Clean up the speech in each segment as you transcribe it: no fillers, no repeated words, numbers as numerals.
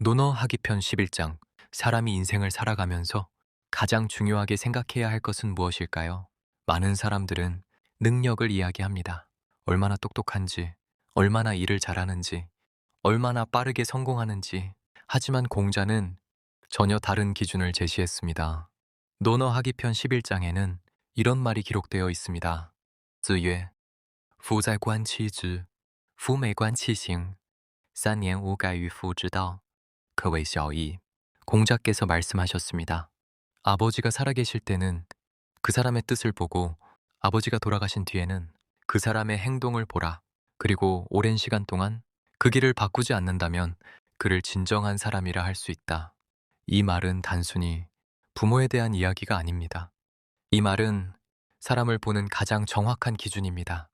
논어하기 편 11장. 사람이 인생을 살아가면서 가장 중요하게 생각해야 할 것은 무엇일까요? 많은 사람들은 능력을 이야기합니다. 얼마나 똑똑한지, 얼마나 일을 잘하는지, 얼마나 빠르게 성공하는지. 하지만 공자는 전혀 다른 기준을 제시했습니다. 논어하기 편 11장에는 이런 말이 기록되어 있습니다. 子曰 夫在观其职，夫没观其行，三年无改于夫之道，可谓小矣. 공자께서 말씀하셨습니다. 아버지가 살아계실 때는 그 사람의 뜻을 보고 아버지가 돌아가신 뒤에는 그 사람의 행동을 보라. 그리고 오랜 시간 동안 그 길을 바꾸지 않는다면 그를 진정한 사람이라 할 수 있다. 이 말은 단순히 부모에 대한 이야기가 아닙니다. 이 말은 사람을 보는 가장 정확한 기준입니다.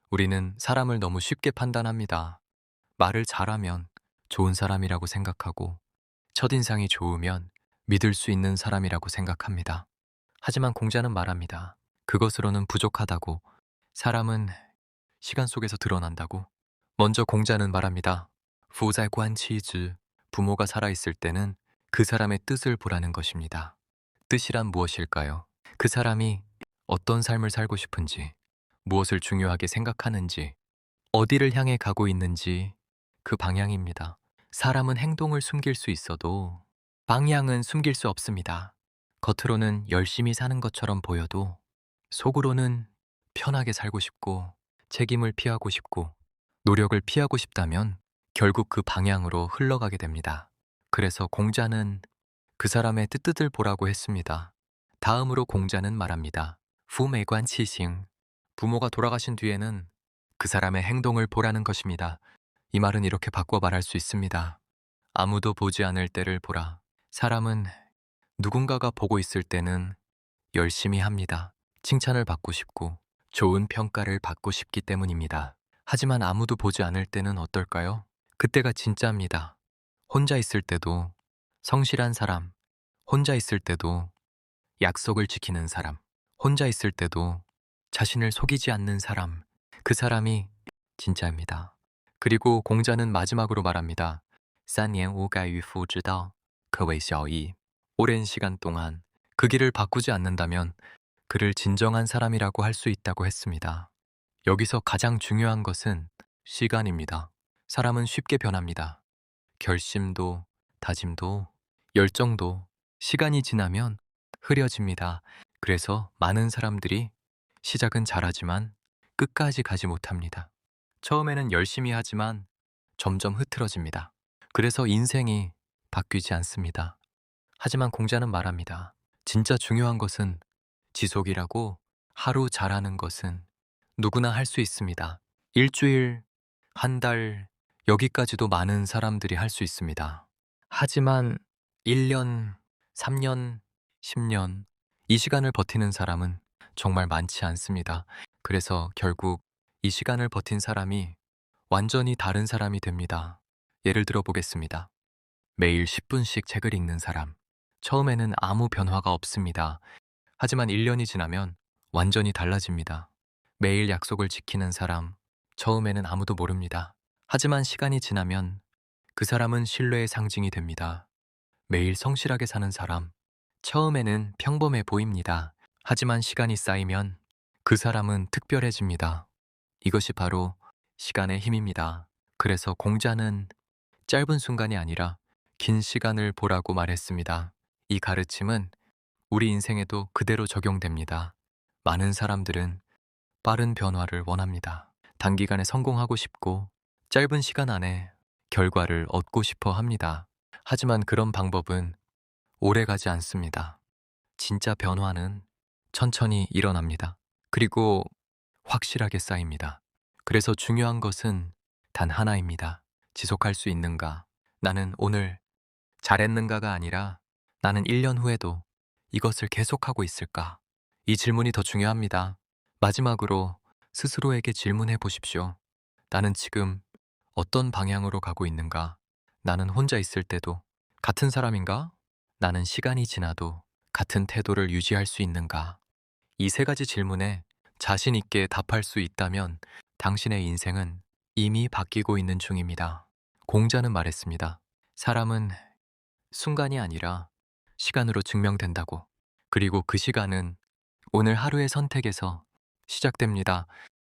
우리는 사람을 너무 쉽게 판단합니다. 말을 잘하면 좋은 사람이라고 생각하고 첫인상이 좋으면 믿을 수 있는 사람이라고 생각합니다. 하지만 공자는 말합니다. 그것으로는 부족하다고. 사람은 시간 속에서 드러난다고. 먼저 공자는 말합니다. 부자관치즈, 부모가 살아있을 때는 그 사람의 뜻을 보라는 것입니다. 뜻이란 무엇일까요? 그 사람이 어떤 삶을 살고 싶은지, 무엇을 중요하게 생각하는지, 어디를 향해 가고 있는지 그 방향입니다. 사람은 행동을 숨길 수 있어도 방향은 숨길 수 없습니다. 겉으로는 열심히 사는 것처럼 보여도 속으로는 편하게 살고 싶고 책임을 피하고 싶고 노력을 피하고 싶다면 결국 그 방향으로 흘러가게 됩니다. 그래서 공자는 그 사람의 뜻을 보라고 했습니다. 다음으로 공자는 말합니다. 부매관치싱, 부모가 돌아가신 뒤에는 그 사람의 행동을 보라는 것입니다. 이 말은 이렇게 바꿔 말할 수 있습니다. 아무도 보지 않을 때를 보라. 사람은 누군가가 보고 있을 때는 열심히 합니다. 칭찬을 받고 싶고 좋은 평가를 받고 싶기 때문입니다. 하지만 아무도 보지 않을 때는 어떨까요? 그때가 진짜입니다. 혼자 있을 때도 성실한 사람, 혼자 있을 때도 약속을 지키는 사람, 혼자 있을 때도 자신을 속이지 않는 사람, 그 사람이 진짜입니다. 그리고 공자는 마지막으로 말합니다. 3年无改于父之道，可谓小矣. 오랜 시간 동안 그 길을 바꾸지 않는다면 그를 진정한 사람이라고 할 수 있다고 했습니다. 여기서 가장 중요한 것은 시간입니다. 사람은 쉽게 변합니다. 결심도, 다짐도, 열정도 시간이 지나면 흐려집니다. 그래서 많은 사람들이 시작은 잘하지만 끝까지 가지 못합니다. 처음에는 열심히 하지만 점점 흐트러집니다. 그래서 인생이 바뀌지 않습니다. 하지만 공자는 말합니다. 진짜 중요한 것은 지속이라고. 하루 잘하는 것은 누구나 할 수 있습니다. 일주일, 한 달, 여기까지도 많은 사람들이 할 수 있습니다. 하지만 1년, 3년, 10년, 이 시간을 버티는 사람은 정말 많지 않습니다. 그래서 결국 이 시간을 버틴 사람이 완전히 다른 사람이 됩니다. 예를 들어 보겠습니다. 매일 10분씩 책을 읽는 사람. 처음에는 아무 변화가 없습니다. 하지만 1년이 지나면 완전히 달라집니다. 매일 약속을 지키는 사람. 처음에는 아무도 모릅니다. 하지만 시간이 지나면 그 사람은 신뢰의 상징이 됩니다. 매일 성실하게 사는 사람. 처음에는 평범해 보입니다. 하지만 시간이 쌓이면 그 사람은 특별해집니다. 이것이 바로 시간의 힘입니다. 그래서 공자는 짧은 순간이 아니라 긴 시간을 보라고 말했습니다. 이 가르침은 우리 인생에도 그대로 적용됩니다. 많은 사람들은 빠른 변화를 원합니다. 단기간에 성공하고 싶고 짧은 시간 안에 결과를 얻고 싶어 합니다. 하지만 그런 방법은 오래 가지 않습니다. 진짜 변화는 천천히 일어납니다. 그리고 확실하게 쌓입니다. 그래서 중요한 것은 단 하나입니다. 지속할 수 있는가? 나는 오늘 잘했는가가 아니라 나는 1년 후에도 이것을 계속하고 있을까? 이 질문이 더 중요합니다. 마지막으로 스스로에게 질문해 보십시오. 나는 지금 어떤 방향으로 가고 있는가? 나는 혼자 있을 때도 같은 사람인가? 나는 시간이 지나도 같은 태도를 유지할 수 있는가? 이 세 가지 질문에 자신 있게 답할 수 있다면 당신의 인생은 이미 바뀌고 있는 중입니다. 공자는 말했습니다. 사람은 순간이 아니라 시간으로 증명된다고. 그리고 그 시간은 오늘 하루의 선택에서 시작됩니다.